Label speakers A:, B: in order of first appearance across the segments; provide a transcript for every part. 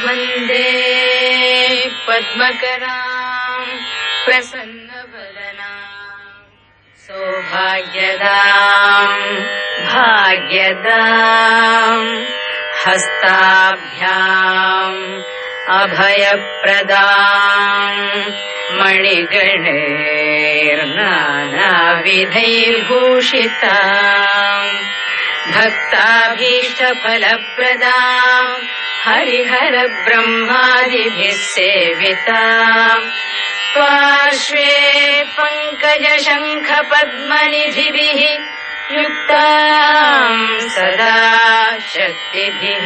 A: वन्दे पद्मकरां प्रसन्नवदनां सौभाग्यदां भाग्यदां हस्ताभ्याम् अभयप्रदां मणिगणैर्नानाविधैर्भूषितां भक्ताभीष्टफलप्रदां हरिहरब्रह्मादिभिः सेवितां पार्श्वे पङ्कजशङ्खपद्मनिधिभिः युक्तां सदा शक्तिभिः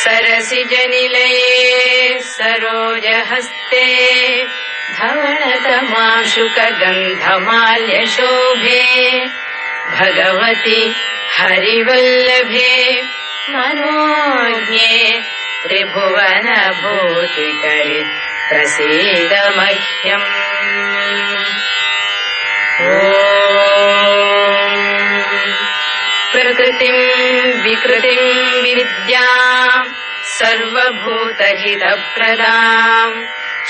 A: सरसिजनिलये सरोजहस्ते धवलतमाशुकगन्धमाल्यशोभे भगवति हरिवल्लभे मनोज्ञे त्रिभुवनभूतिकरि प्रसीद मह्यम्। प्रकृतिं विकृतिं विद्यां सर्वभूतहितप्रदां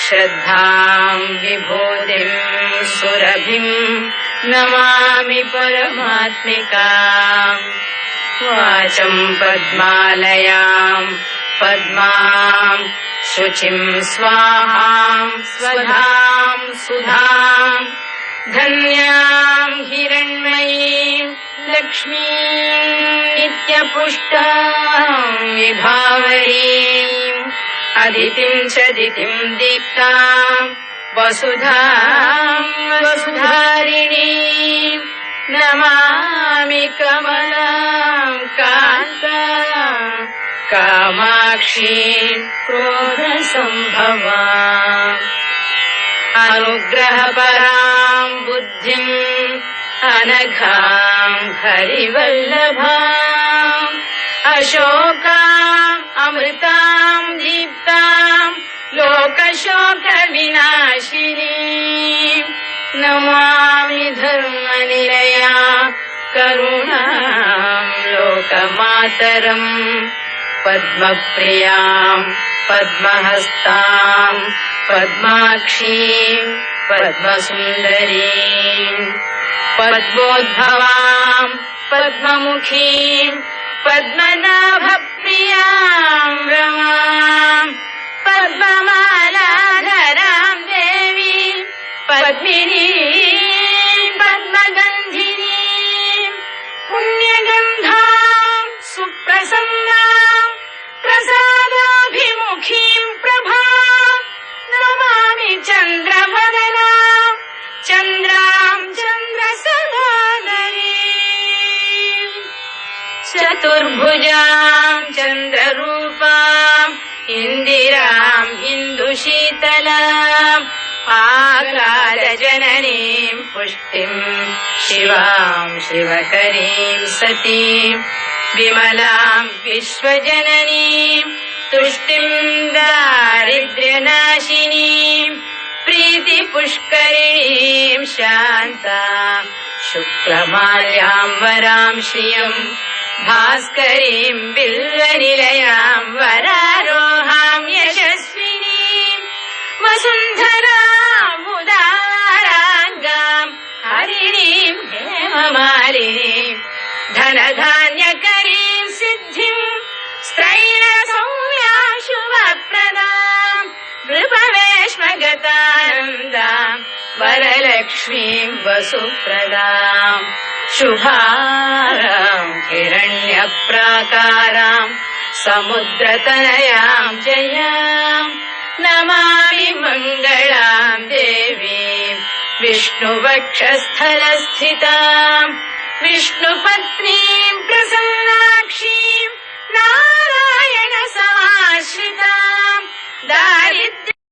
A: श्रद्धां विभूतिं सुरभिं नमामि परमात्मिकाम्। वाचं पद्मालयां पद्मां शुचिं स्वाहां स्वधां सुधां धन्यां हिरण्मयीं लक्ष्मीं नित्यपुष्टां विभावरीम् अदितिं च दितिं दीप्तां वसुधां वसुधारिणीं नमामि कमलां कान्तां कामाक्षीं क्रोधसम्भवाम् अनुग्रहपरां बुद्धिम् अनघां हरिवल्लभाम् अशोकाम् अमृतां दीप्तां लोकशोकविनाशिनीं नमामि धर्मनिलया करुणां लोकमातरम् पद्मप्रियां पद्महस्तां पद्माक्षीं पद्मसुन्दरीं पद्मोद्भवां पद्ममुखीं पद्मनाभप्रियां रमां पद्ममालाधरां देवीं पद्मिनीं पद्मगन्धिनीं पुण्यगन्धां सुप्रसन्नां प्रसादाभिमुखीं प्रभां नमामि चन्द्रवदनां चन्द्रां चन्द्रसहोदरीं चतुर्भुजां चन्द्ररूपां इन्दिरां इन्दुशीतलां आह्लादजननीं पुष्टिं शिवां शिवकरीं सतीं विमलां विश्वजननीं तुष्टिं दारिद्र्यनाशिनीं प्रीतिपुष्करिणीं शान्तां शुक्लमाल्यां वरां श्रियं भास्करीं बिल्वनिलयां वरारोहां यशस्विनीं वसुन्धरां उदाराङ्गां हरिणीं हेममालिनीं धनधान्यकरीं सिद्धिं स्त्रैणसौम्यां शुभप्रदां नृपवेश्मगतानन्दां वरलक्ष्मीं वसुप्रदां शुभारां हिरण्यप्राकारां समुद्रतनयां जयां नमामि मङ्गलां देवीं विष्णुवक्षस्थलस्थितां विष्णुपत्नीं प्रसन्नाक्षीं नारायणसमाश्रितां दारिद्र्य